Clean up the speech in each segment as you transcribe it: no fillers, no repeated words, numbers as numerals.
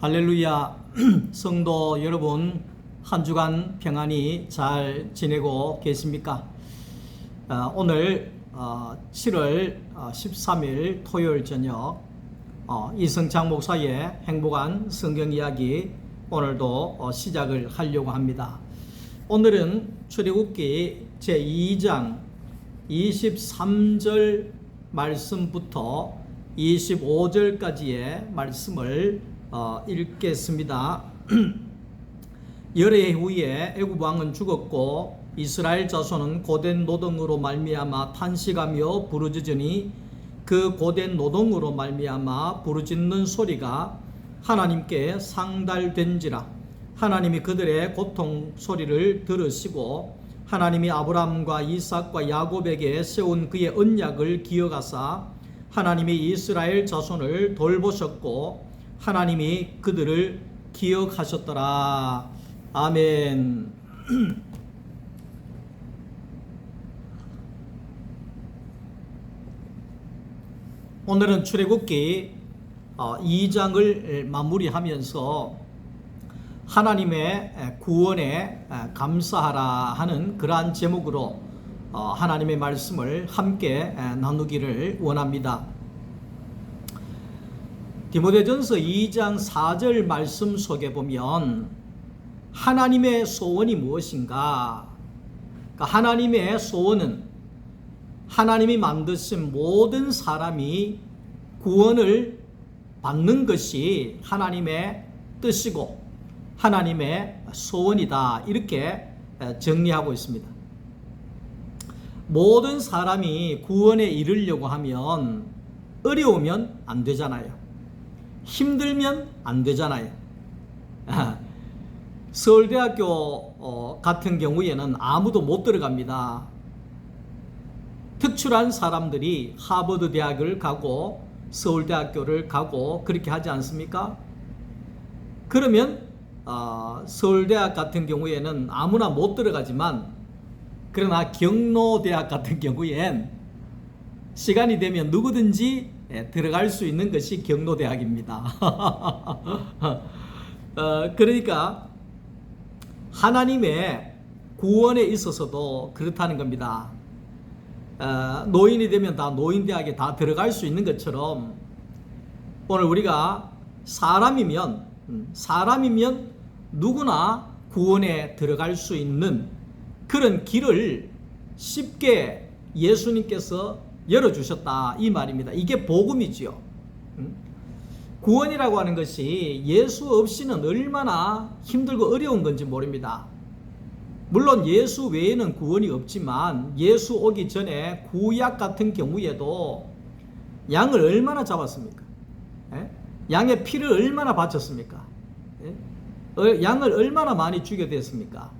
할렐루야. 성도 여러분, 한 주간 평안히 잘 지내고 계십니까? 오늘 7월 13일 토요일 저녁 이성창 목사의 행복한 성경 이야기 오늘도 시작을 하려고 합니다. 오늘은 출애굽기 제2장 23절 말씀부터 25절까지의 말씀을 읽겠습니다. 열해 후에 애굽 왕은 죽었고 이스라엘 자손은 고된 노동으로 말미암아 탄식하며 부르짖으니 그 고된 노동으로 말미암아 부르짖는 소리가 하나님께 상달된지라. 하나님이 그들의 고통 소리를 들으시고 하나님이 아브라함과 이삭과 야곱에게 세운 그의 언약을 기억하사 하나님이 이스라엘 자손을 돌보셨고 하나님이 그들을 기억하셨더라. 아멘. 오늘은 출애굽기 2장을 마무리하면서 하나님의 구원에 감사하라 하는 그러한 제목으로 하나님의 말씀을 함께 나누기를 원합니다. 디모데전서 2장 4절 말씀 속에 보면 하나님의 소원이 무엇인가? 그러니까 하나님의 소원은 하나님이 만드신 모든 사람이 구원을 받는 것이 하나님의 뜻이고 하나님의 소원이다. 이렇게 정리하고 있습니다. 모든 사람이 구원에 이르려고 하면 어려우면 안 되잖아요. 힘들면 안 되잖아요. 서울대학교 같은 경우에는 아무도 못 들어갑니다. 특출한 사람들이 하버드 대학을 가고 서울대학교를 가고 그렇게 하지 않습니까? 그러면 서울대학 같은 경우에는 아무나 못 들어가지만 그러나 경로대학 같은 경우엔 시간이 되면 누구든지 들어갈 수 있는 것이 경로대학입니다. 그러니까 하나님의 구원에 있어서도 그렇다는 겁니다. 노인이 되면 다 노인대학에 다 들어갈 수 있는 것처럼 오늘 우리가 사람이면 누구나 구원에 들어갈 수 있는 그런 길을 쉽게 예수님께서 열어주셨다 이 말입니다. 이게 복음이지요. 구원이라고 하는 것이 예수 없이는 얼마나 힘들고 어려운 건지 모릅니다. 물론 예수 외에는 구원이 없지만 예수 오기 전에 구약 같은 경우에도 양을 얼마나 잡았습니까? 양의 피를 얼마나 바쳤습니까? 양을 얼마나 많이 죽여댔습니까?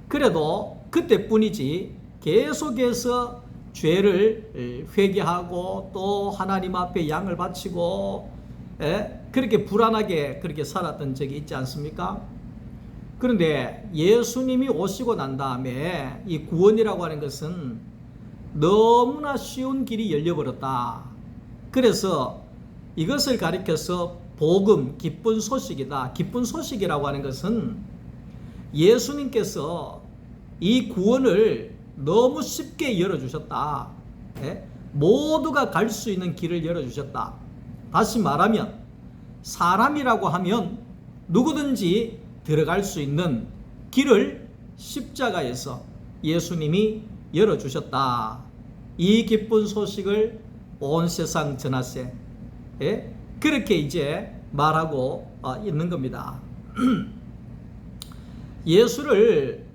그래도 그때뿐이지 계속해서 죄를 회개하고 또 하나님 앞에 양을 바치고 그렇게 불안하게 그렇게 살았던 적이 있지 않습니까? 그런데 예수님이 오시고 난 다음에 이 구원이라고 하는 것은 너무나 쉬운 길이 열려버렸다. 그래서 이것을 가리켜서 복음, 기쁜 소식이다. 기쁜 소식이라고 하는 것은 예수님께서 이 구원을 너무 쉽게 열어주셨다. 모두가 갈 수 있는 길을 열어주셨다. 다시 말하면 사람이라고 하면 누구든지 들어갈 수 있는 길을 십자가에서 예수님이 열어주셨다. 이 기쁜 소식을 온 세상 전하세. 그렇게 이제 말하고 있는 겁니다. 예수를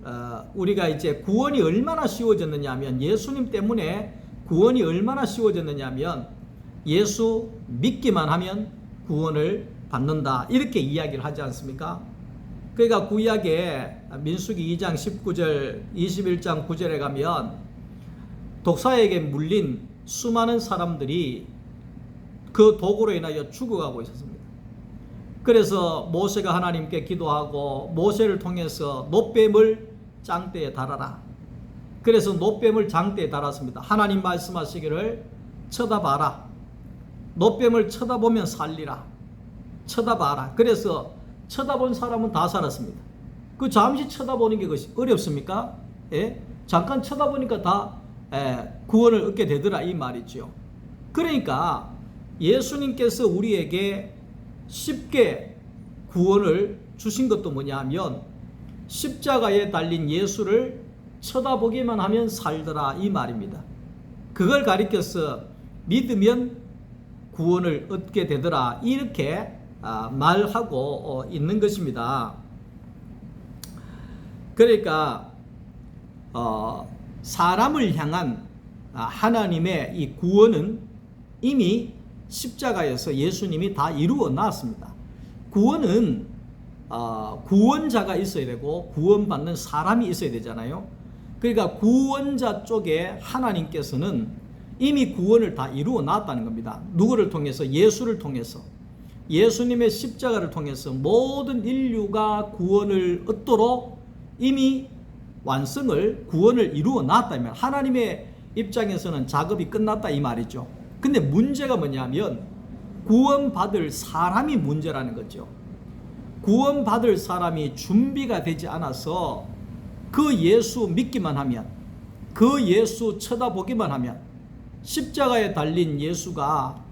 우리가 이제 구원이 얼마나 쉬워졌느냐 하면 예수님 때문에 구원이 얼마나 쉬워졌느냐 하면 예수 믿기만 하면 구원을 받는다 이렇게 이야기를 하지 않습니까? 그러니까 구약에 민수기 2장 19절 21장 9절에 가면 독사에게 물린 수많은 사람들이 그 독으로 인하여 죽어가고 있었습니다. 그래서 모세가 하나님께 기도하고 모세를 통해서 놋뱀을 장대에 달아라. 그래서 놋뱀을 장대에 달았습니다. 하나님 말씀하시기를 쳐다봐라. 놋뱀을 쳐다보면 살리라. 쳐다봐라. 그래서 쳐다본 사람은 다 살았습니다. 그 잠시 쳐다보는 게 어렵습니까? 예? 잠깐 쳐다보니까 다 구원을 얻게 되더라 이 말이죠. 그러니까 예수님께서 우리에게 쉽게 구원을 주신 것도 뭐냐 하면 십자가에 달린 예수를 쳐다보기만 하면 살더라 이 말입니다. 그걸 가리켜서 믿으면 구원을 얻게 되더라 이렇게 말하고 있는 것입니다. 그러니까 사람을 향한 하나님의 이 구원은 이미 십자가에서 예수님이 다 이루어 놨습니다. 구원은 구원자가 있어야 되고 구원받는 사람이 있어야 되잖아요. 그러니까 구원자 쪽에 하나님께서는 이미 구원을 다 이루어 놨다는 겁니다. 누구를 통해서? 예수를 통해서. 예수님의 십자가를 통해서 모든 인류가 구원을 얻도록 이미 구원을 이루어 놨다면 하나님의 입장에서는 작업이 끝났다 이 말이죠. 근데 문제가 뭐냐면 구원받을 사람이 문제라는 거죠. 구원받을 사람이 준비가 되지 않아서 그 예수 믿기만 하면, 그 예수 쳐다보기만 하면, 십자가에 달린 예수가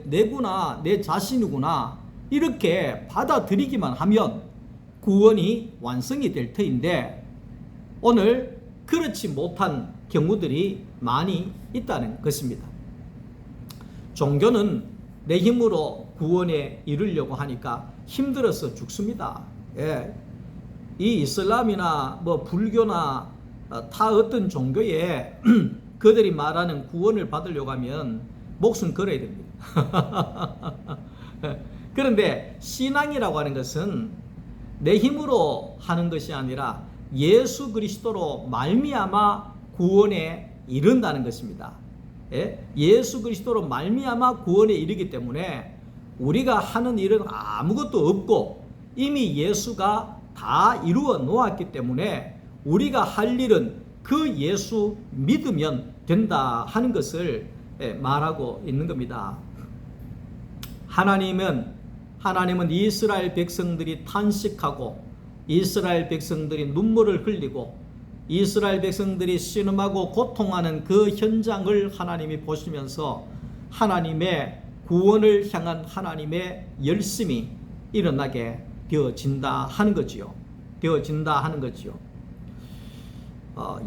내구나, 내 자신이구나 이렇게 받아들이기만 하면 구원이 완성이 될 터인데 오늘 그렇지 못한 경우들이 많이 있다는 것입니다. 종교는 내 힘으로 구원에 이르려고 하니까 힘들어서 죽습니다. 예. 이 이슬람이나 불교나 타 어떤 종교에 그들이 말하는 구원을 받으려고 하면 목숨 걸어야 됩니다. 그런데 신앙이라고 하는 것은 내 힘으로 하는 것이 아니라 예수 그리스도로 말미암아 구원에 이른다는 것입니다. 예수 그리스도로 말미암아 구원에 이르기 때문에 우리가 하는 일은 아무것도 없고 이미 예수가 다 이루어 놓았기 때문에 우리가 할 일은 그 예수 믿으면 된다 하는 것을 말하고 있는 겁니다. 하나님은 이스라엘 백성들이 탄식하고 이스라엘 백성들이 눈물을 흘리고 이스라엘 백성들이 신음하고 고통하는 그 현장을 하나님이 보시면서 하나님의 구원을 향한 하나님의 열심이 일어나게 되어진다 하는 거지요.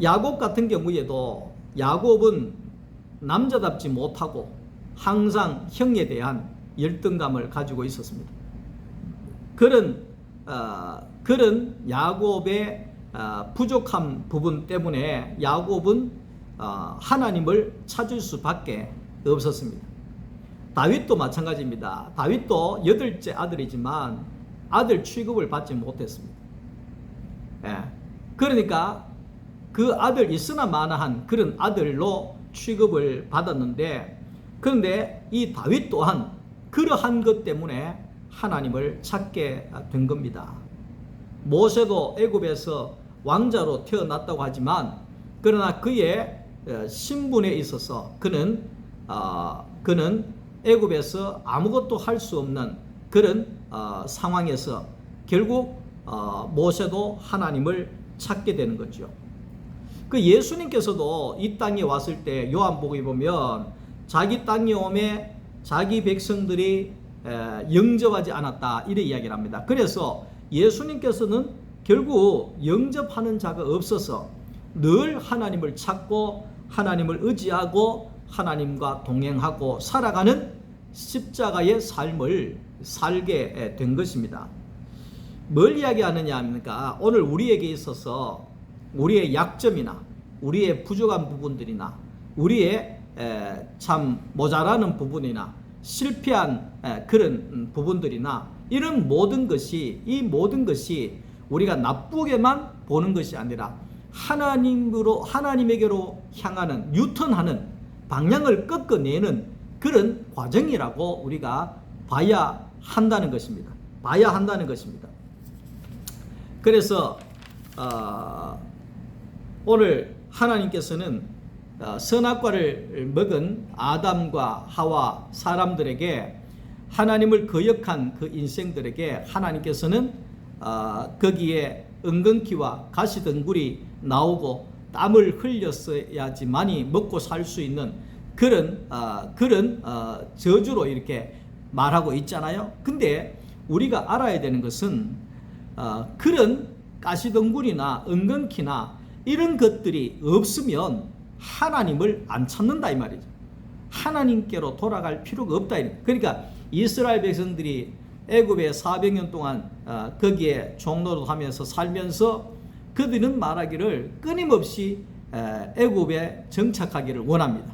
야곱 같은 경우에도 야곱은 남자답지 못하고 항상 형에 대한 열등감을 가지고 있었습니다. 그런 야곱의 부족한 부분 때문에 야곱은 하나님을 찾을 수밖에 없었습니다. 다윗도 마찬가지입니다. 다윗도 8째 아들이지만 아들 취급을 받지 못했습니다. 그러니까 그 아들 있으나 마나한 그런 아들로 취급을 받았는데, 그런데 이 다윗 또한 그러한 것 때문에 하나님을 찾게 된 겁니다. 모세도 애굽에서 왕자로 태어났다고 하지만 그러나 그의 신분에 있어서 그는 애굽에서 아무것도 할 수 없는 그런 상황에서 결국 모세도 하나님을 찾게 되는 거죠. 그 예수님께서도 이 땅에 왔을 때 요한복음에 보면 자기 땅에 오매 자기 백성들이 영접하지 않았다 이렇게 이야기를 합니다. 그래서 예수님께서는 결국 영접하는 자가 없어서 늘 하나님을 찾고 하나님을 의지하고 하나님과 동행하고 살아가는 십자가의 삶을 살게 된 것입니다. 뭘 이야기하느냐 합니까? 오늘 우리에게 있어서 우리의 약점이나 우리의 부족한 부분들이나 우리의 참 모자라는 부분이나 실패한 그런 부분들이나 이런 모든 것이 우리가 나쁘게만 보는 것이 아니라 하나님에게로 향하는 유턴하는 방향을 꺾어내는 그런 과정이라고 우리가 봐야 한다는 것입니다. 그래서 오늘 하나님께서는 선악과를 먹은 아담과 하와 사람들에게 하나님을 거역한 그 인생들에게 하나님께서는 거기에 은근키와 가시덩굴이 나오고 땀을 흘렸어야지만이 먹고 살 수 있는 그런 저주로 이렇게 말하고 있잖아요. 근데 우리가 알아야 되는 것은 그런 가시덩굴이나 은근키나 이런 것들이 없으면 하나님을 안 찾는다 이 말이죠. 하나님께로 돌아갈 필요가 없다. 그러니까 이스라엘 백성들이 애굽에 400년 동안 거기에 종노릇하면서 살면서 그들은 말하기를 끊임없이 애굽에 정착하기를 원합니다.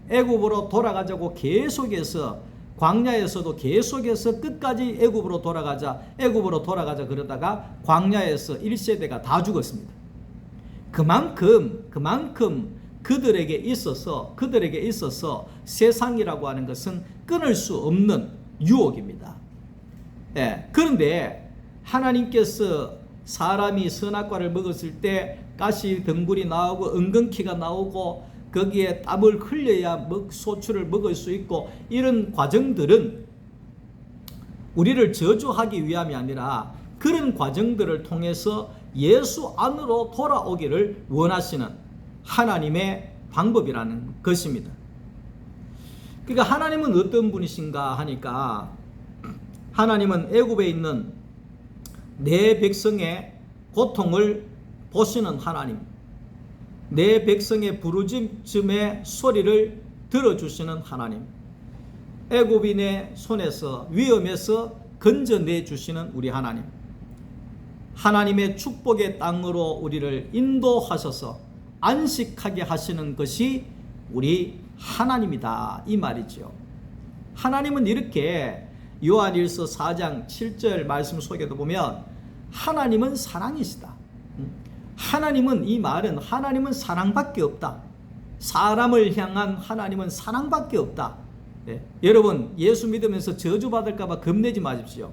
애굽으로 돌아가자고 계속해서 광야에서도 계속해서 끝까지 애굽으로 돌아가자 그러다가 광야에서 1세대가 다 죽었습니다. 그만큼 그들에게 있어서 세상이라고 하는 것은 끊을 수 없는 유혹입니다. 그런데 하나님께서 사람이 선악과를 먹었을 때 가시 덩굴이 나오고 은근키가 나오고 거기에 땀을 흘려야 소출을 먹을 수 있고 이런 과정들은 우리를 저주하기 위함이 아니라 그런 과정들을 통해서 예수 안으로 돌아오기를 원하시는 하나님의 방법이라는 것입니다. 그러니까 하나님은 어떤 분이신가 하니까 하나님은 애굽에 있는 내 백성의 고통을 보시는 하나님, 내 백성의 부르짖음의 소리를 들어주시는 하나님, 애굽인의 손에서 위험에서 건져내 주시는 우리 하나님, 하나님의 축복의 땅으로 우리를 인도하셔서 안식하게 하시는 것이 우리 하나님이다 이 말이죠. 하나님은 이렇게 요한일서 4장 7절 말씀 속에도 보면 하나님은 사랑이시다. 하나님은 이 말은 하나님은 사랑밖에 없다. 사람을 향한 하나님은 사랑밖에 없다. 여러분 예수 믿으면서 저주받을까 봐 겁내지 마십시오.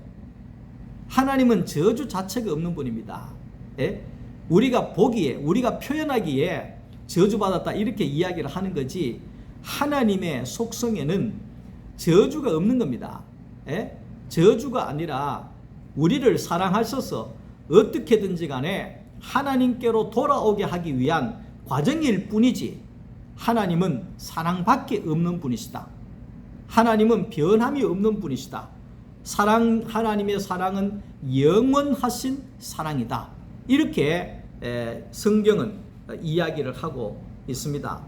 하나님은 저주 자체가 없는 분입니다. 우리가 보기에 우리가 표현하기에 저주받았다 이렇게 이야기를 하는 거지 하나님의 속성에는 저주가 없는 겁니다. 저주가 아니라 우리를 사랑하셔서 어떻게든지 간에 하나님께로 돌아오게 하기 위한 과정일 뿐이지 하나님은 사랑밖에 없는 분이시다. 하나님은 변함이 없는 분이시다. 하나님의 사랑은 영원하신 사랑이다. 이렇게 성경은 이야기를 하고 있습니다.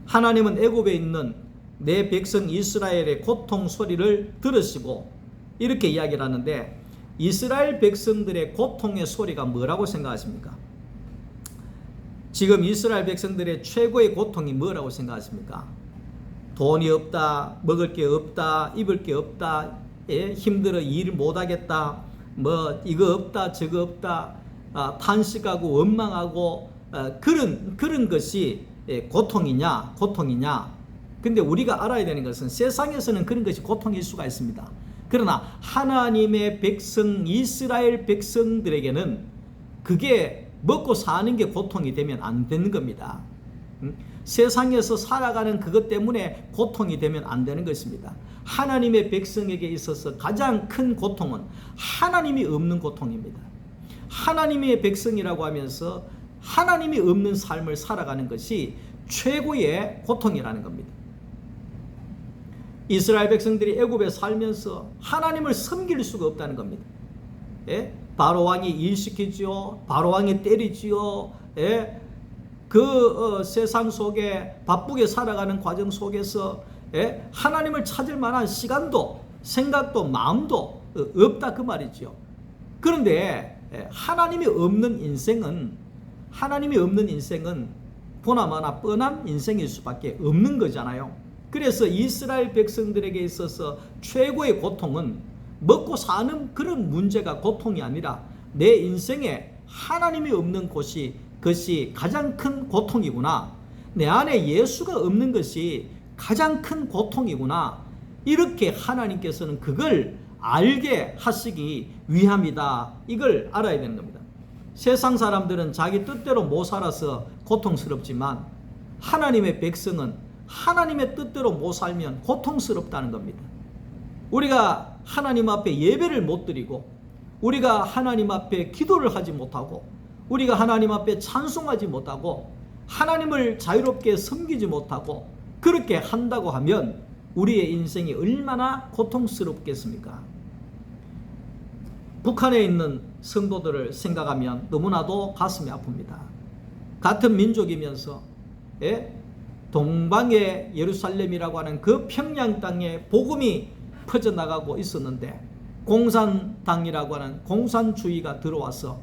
하나님은 애굽에 있는 내 백성 이스라엘의 고통 소리를 들으시고 이렇게 이야기를 하는데 이스라엘 백성들의 고통의 소리가 뭐라고 생각하십니까? 지금 이스라엘 백성들의 최고의 고통이 뭐라고 생각하십니까? 돈이 없다, 먹을 게 없다, 입을 게 없다, 힘들어 일 못하겠다, 뭐 이거 없다 저거 없다, 탄식하고 원망하고 그런 것이 고통이냐? 근데 우리가 알아야 되는 것은 세상에서는 그런 것이 고통일 수가 있습니다. 그러나 하나님의 백성 이스라엘 백성들에게는 그게 먹고 사는 게 고통이 되면 안 되는 겁니다. 세상에서 살아가는 그것 때문에 고통이 되면 안 되는 것입니다. 하나님의 백성에게 있어서 가장 큰 고통은 하나님이 없는 고통입니다. 하나님의 백성이라고 하면서 하나님이 없는 삶을 살아가는 것이 최고의 고통이라는 겁니다. 이스라엘 백성들이 애굽에 살면서 하나님을 섬길 수가 없다는 겁니다. 바로왕이 일시키지요, 바로왕이 때리지요. 세상 속에 바쁘게 살아가는 과정 속에서 하나님을 찾을 만한 시간도 생각도 마음도 없다 그 말이죠. 그런데 하나님이 없는 인생은 보나마나 뻔한 인생일 수밖에 없는 거잖아요. 그래서 이스라엘 백성들에게 있어서 최고의 고통은 먹고 사는 그런 문제가 고통이 아니라 내 인생에 하나님이 없는 것이 가장 큰 고통이구나. 내 안에 예수가 없는 것이 가장 큰 고통이구나. 이렇게 하나님께서는 그걸 알게 하시기 위함이다. 이걸 알아야 되는 겁니다. 세상 사람들은 자기 뜻대로 못 살아서 고통스럽지만 하나님의 백성은 하나님의 뜻대로 못 살면 고통스럽다는 겁니다. 우리가 하나님 앞에 예배를 못 드리고, 우리가 하나님 앞에 기도를 하지 못하고, 우리가 하나님 앞에 찬송하지 못하고, 하나님을 자유롭게 섬기지 못하고, 그렇게 한다고 하면 우리의 인생이 얼마나 고통스럽겠습니까? 북한에 있는 성도들을 생각하면 너무나도 가슴이 아픕니다. 같은 민족이면서 동방의 예루살렘이라고 하는 그 평양 땅에 복음이 퍼져나가고 있었는데, 공산당이라고 하는 공산주의가 들어와서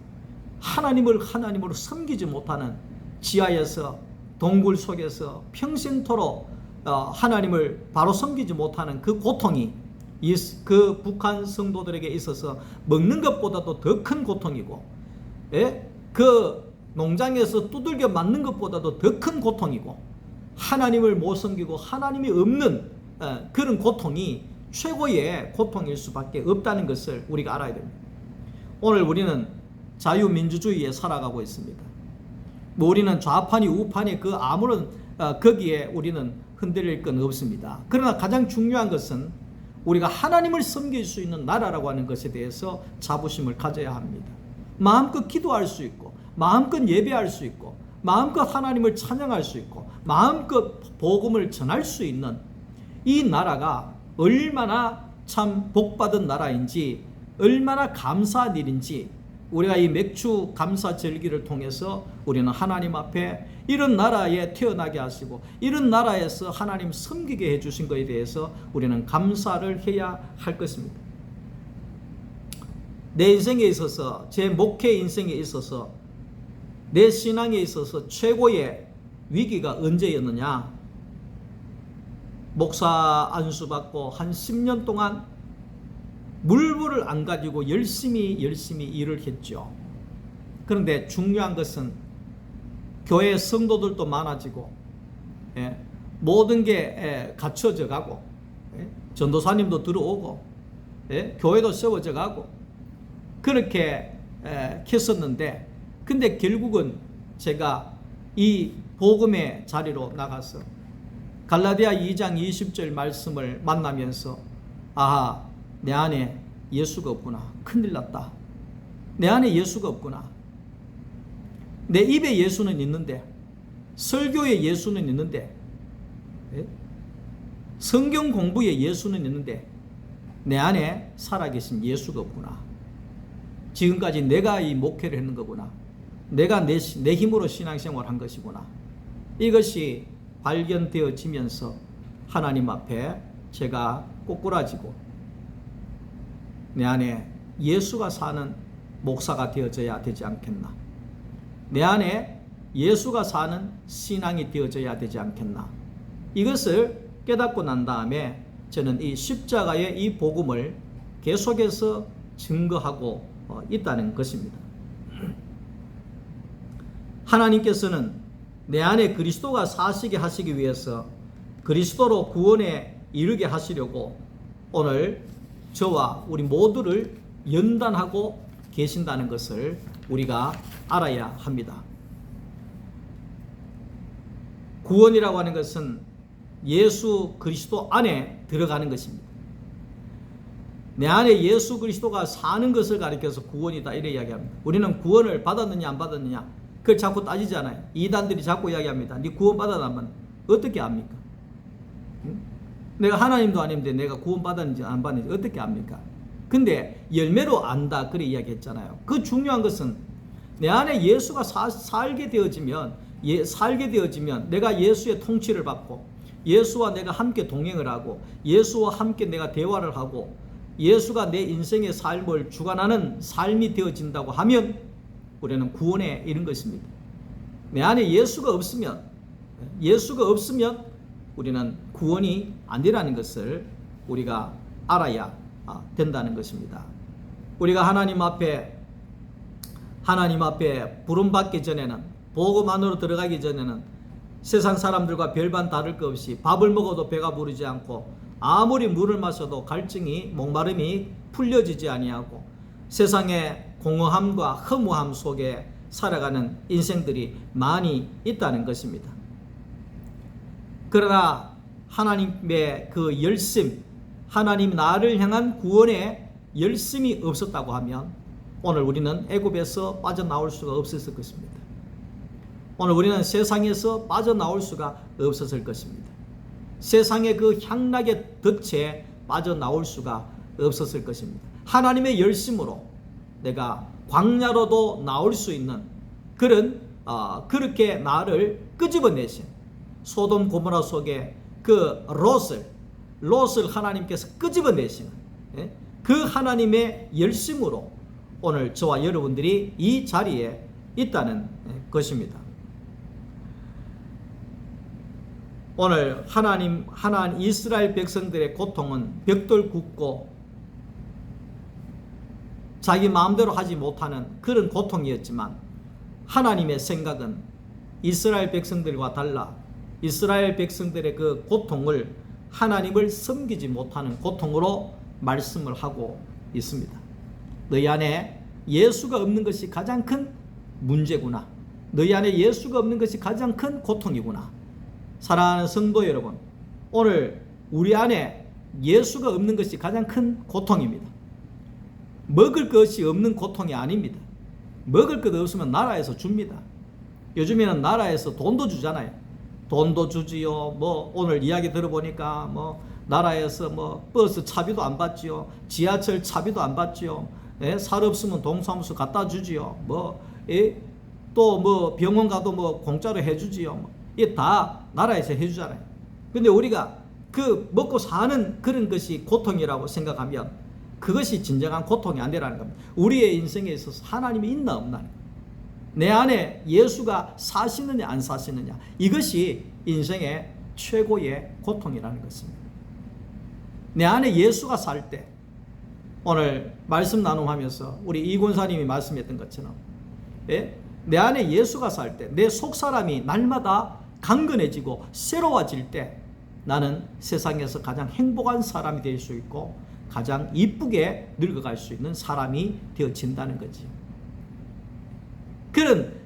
하나님으로 섬기지 못하는, 지하에서 동굴 속에서 평생토록 하나님을 바로 섬기지 못하는 그 고통이 그 북한 성도들에게 있어서 먹는 것보다도 더 큰 고통이고, 그 농장에서 두들겨 맞는 것보다도 더 큰 고통이고, 하나님을 못 섬기고 하나님이 없는 그런 고통이 최고의 고통일 수밖에 없다는 것을 우리가 알아야 됩니다. 오늘 우리는 자유민주주의에 살아가고 있습니다. 우리는 좌판이 우판이 그 아무런 거기에 우리는 흔들릴 건 없습니다. 그러나 가장 중요한 것은 우리가 하나님을 섬길 수 있는 나라라고 하는 것에 대해서 자부심을 가져야 합니다. 마음껏 기도할 수 있고, 마음껏 예배할 수 있고, 마음껏 하나님을 찬양할 수 있고, 마음껏 복음을 전할 수 있는 이 나라가 얼마나 참 복받은 나라인지, 얼마나 감사한 일인지, 우리가 이 맥주 감사 절기를 통해서 우리는 하나님 앞에 이런 나라에 태어나게 하시고 이런 나라에서 하나님 섬기게 해주신 것에 대해서 우리는 감사를 해야 할 것입니다. 내 인생에 있어서, 제 목회 인생에 있어서, 내 신앙에 있어서 최고의 위기가 언제였느냐? 목사 안수 받고 한 10년 동안 물불을 안 가지고 열심히 일을 했죠. 그런데 중요한 것은 교회 성도들도 많아지고, 모든 게 갖춰져 가고, 전도사님도 들어오고, 교회도 세워져 가고, 그렇게 했었는데, 근데 결국은 제가 이 복음의 자리로 나가서 갈라디아 2장 20절 말씀을 만나면서, 아하, 내 안에 예수가 없구나. 큰일 났다. 내 안에 예수가 없구나. 내 입에 예수는 있는데, 설교에 예수는 있는데, 성경 공부에 예수는 있는데 내 안에 살아계신 예수가 없구나. 지금까지 내가 이 목회를 했는 거구나. 내가 내 힘으로 신앙생활을 한 것이구나. 이것이 발견되어지면서 하나님 앞에 제가 꼬꾸라지고 내 안에 예수가 사는 목사가 되어져야 되지 않겠나. 내 안에 예수가 사는 신앙이 되어져야 되지 않겠나. 이것을 깨닫고 난 다음에 저는 이 십자가의 이 복음을 계속해서 증거하고 있다는 것입니다. 하나님께서는 내 안에 그리스도가 사시게 하시기 위해서 그리스도로 구원에 이르게 하시려고 오늘 저와 우리 모두를 연단하고 계신다는 것을 우리가 알아야 합니다. 구원이라고 하는 것은 예수 그리스도 안에 들어가는 것입니다. 내 안에 예수 그리스도가 사는 것을 가리켜서 구원이다 이렇게 이야기합니다. 우리는 구원을 받았느냐 안 받았느냐 그걸 자꾸 따지잖아요. 이단들이 자꾸 이야기합니다. 네 구원 받았나 안 받았나. 어떻게 압니까? 내가 하나님도 아닌데 내가 구원 받았는지 안 받았는지 어떻게 압니까? 근데 열매로 안다 그래 이야기했잖아요. 그 중요한 것은 내 안에 예수가 살게 되어지면 내가 예수의 통치를 받고 예수와 내가 함께 동행을 하고 예수와 함께 내가 대화를 하고 예수가 내 인생의 삶을 주관하는 삶이 되어진다고 하면 우리는 구원에 이른 것입니다. 내 안에 예수가 없으면 우리는 구원이 안 되라는 것을 우리가 알아야 된다는 것입니다. 우리가 하나님 앞에 부름받기 전에는, 복음 안으로 들어가기 전에는 세상 사람들과 별반 다를 것 없이 밥을 먹어도 배가 부르지 않고 아무리 물을 마셔도 목마름이 풀려지지 아니하고 세상의 공허함과 허무함 속에 살아가는 인생들이 많이 있다는 것입니다. 그러나 하나님의 그 열심, 하나님 나를 향한 구원에 열심이 없었다고 하면 오늘 우리는 애굽에서 빠져나올 수가 없었을 것입니다. 오늘 우리는 세상에서 빠져나올 수가 없었을 것입니다. 세상의 그 향락의 덫에 빠져나올 수가 없었을 것입니다. 하나님의 열심으로 내가 광야로도 나올 수 있는 그런 그렇게 나를 끄집어내신 소돔 고모라 속에 그 롯을 하나님께서 끄집어내시는 그 하나님의 열심으로 오늘 저와 여러분들이 이 자리에 있다는 것입니다. 오늘 하나님 이스라엘 백성들의 고통은 벽돌 굽고 자기 마음대로 하지 못하는 그런 고통이었지만 하나님의 생각은 이스라엘 백성들과 달라 이스라엘 백성들의 그 고통을 하나님을 섬기지 못하는 고통으로 말씀을 하고 있습니다. 너희 안에 예수가 없는 것이 가장 큰 문제구나. 너희 안에 예수가 없는 것이 가장 큰 고통이구나. 사랑하는 성도 여러분, 오늘 우리 안에 예수가 없는 것이 가장 큰 고통입니다. 먹을 것이 없는 고통이 아닙니다. 먹을 것 없으면 나라에서 줍니다. 요즘에는 나라에서 돈도 주잖아요. 돈도 주지요. 뭐 오늘 이야기 들어보니까 뭐 나라에서 뭐 버스 차비도 안 받지요. 지하철 차비도 안 받지요. 살 없으면 동사무소 갖다 주지요. 또 뭐 병원 가도 뭐 공짜로 해주지요. 이게 다 나라에서 해주잖아요. 근데 우리가 그 먹고 사는 그런 것이 고통이라고 생각하면 그것이 진정한 고통이 안 되라는 겁니다. 우리의 인생에 있어서 하나님이 있나 없나, 내 안에 예수가 사시느냐 안 사시느냐, 이것이 인생의 최고의 고통이라는 것입니다. 내 안에 예수가 살 때, 오늘 말씀 나눔하면서 우리 이권사님이 말씀했던 것처럼 내 안에 예수가 살 때, 내 속사람이 날마다 강건해지고 새로워질 때 나는 세상에서 가장 행복한 사람이 될 수 있고 가장 이쁘게 늙어갈 수 있는 사람이 되어진다는 거지. 그런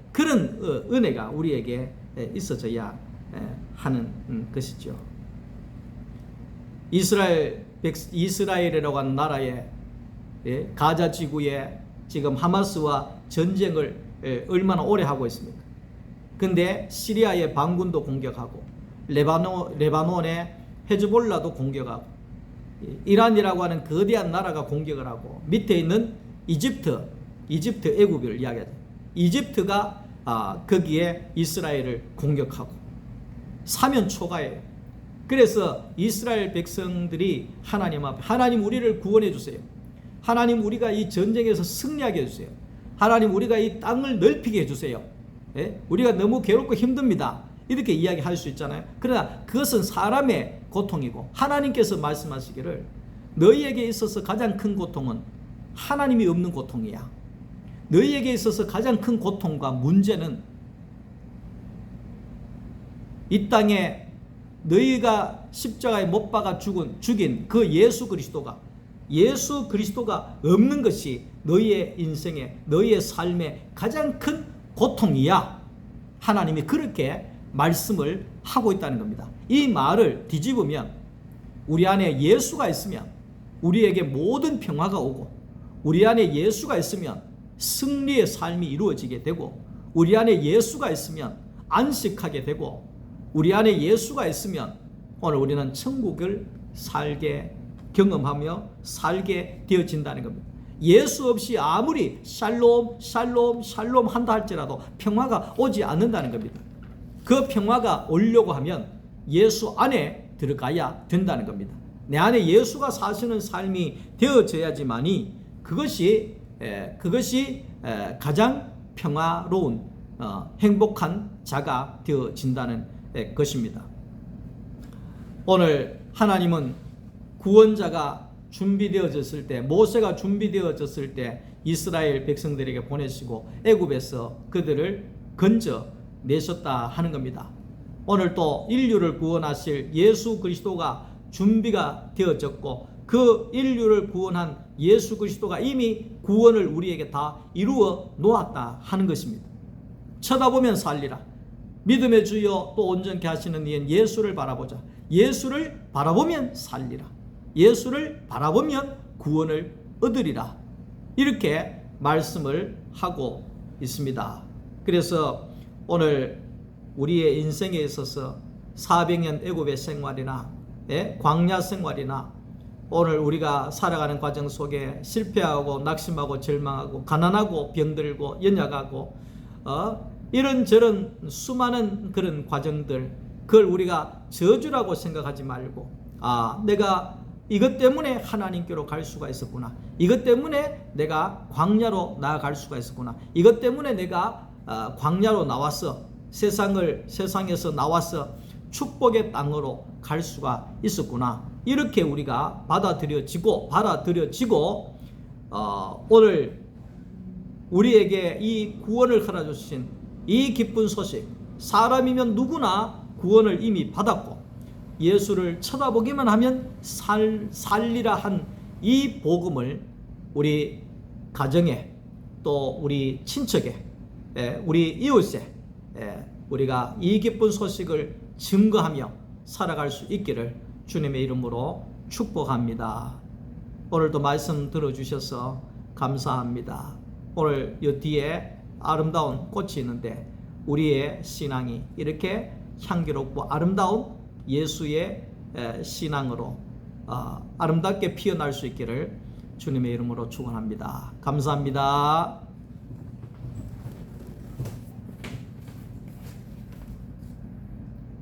은혜가 우리에게 있어져야 하는 것이죠. 이스라엘이라고 하는 나라에 가자 지구에 지금 하마스와 전쟁을 얼마나 오래 하고 있습니까? 근데 시리아의 반군도 공격하고 레바논의 헤즈볼라도 공격하고 이란이라고 하는 거대한 나라가 공격을 하고 밑에 있는 이집트 애굽을 이야기하죠. 이집트가 거기에 이스라엘을 공격하고 사면 초가예요. 그래서 이스라엘 백성들이 하나님 앞에, 하나님 우리를 구원해 주세요. 하나님 우리가 이 전쟁에서 승리하게 해주세요. 하나님 우리가 이 땅을 넓히게 해주세요. 우리가 너무 괴롭고 힘듭니다. 이렇게 이야기할 수 있잖아요. 그러나 그것은 사람의 고통이고 하나님께서 말씀하시기를 너희에게 있어서 가장 큰 고통은 하나님이 없는 고통이야. 너희에게 있어서 가장 큰 고통과 문제는 이 땅에 너희가 십자가에 못 박아 죽인 그 예수 그리스도가 없는 것이 너희의 인생에, 너희의 삶에 가장 큰 고통이야. 하나님이 그렇게 말씀을 하고 있다는 겁니다. 이 말을 뒤집으면 우리 안에 예수가 있으면 우리에게 모든 평화가 오고, 우리 안에 예수가 있으면 승리의 삶이 이루어지게 되고, 우리 안에 예수가 있으면 안식하게 되고, 우리 안에 예수가 있으면 오늘 우리는 천국을 경험하며 살게 되어진다는 겁니다. 예수 없이 아무리 샬롬 한다 할지라도 평화가 오지 않는다는 겁니다. 그 평화가 오려고 하면 예수 안에 들어가야 된다는 겁니다. 내 안에 예수가 사시는 삶이 되어져야지만이 그것이 가장 평화로운 행복한 자가 되어진다는 것입니다. 오늘 하나님은 구원자가 준비되어졌을 때, 모세가 준비되어졌을 때 이스라엘 백성들에게 보내시고 애굽에서 그들을 건져내셨다 하는 겁니다. 오늘 또 인류를 구원하실 예수 그리스도가 준비가 되어졌고, 그 인류를 구원한 예수 그리스도가 이미 구원을 우리에게 다 이루어 놓았다 하는 것입니다. 쳐다보면 살리라. 믿음의 주여 또 온전케 하시는 이인 예수를 바라보자. 예수를 바라보면 살리라. 예수를 바라보면 구원을 얻으리라. 이렇게 말씀을 하고 있습니다. 그래서 오늘 우리의 인생에 있어서 400년 애굽의 생활이나 광야 생활이나 오늘 우리가 살아가는 과정 속에 실패하고 낙심하고 절망하고 가난하고 병들고 연약하고 이런저런 수많은 그런 과정들, 그걸 우리가 저주라고 생각하지 말고 내가 이것 때문에 하나님께로 갈 수가 있었구나, 이것 때문에 내가 광야로 나아갈 수가 있었구나, 이것 때문에 내가 광야로 나와서 세상에서 나와서 축복의 땅으로 갈 수가 있었구나, 이렇게 우리가 받아들여지고 오늘 우리에게 이 구원을 허락 주신 이 기쁜 소식, 사람이면 누구나 구원을 이미 받았고 예수를 쳐다보기만 하면 살리라 한 이 복음을 우리 가정에, 또 우리 친척에, 우리 이웃에 우리가 이 기쁜 소식을 증거하며 살아갈 수 있기를 주님의 이름으로 축복합니다. 오늘도 말씀 들어주셔서 감사합니다. 오늘 이 뒤에 아름다운 꽃이 있는데 우리의 신앙이 이렇게 향기롭고 아름다운 예수의 신앙으로 아름답게 피어날 수 있기를 주님의 이름으로 축원합니다. 감사합니다.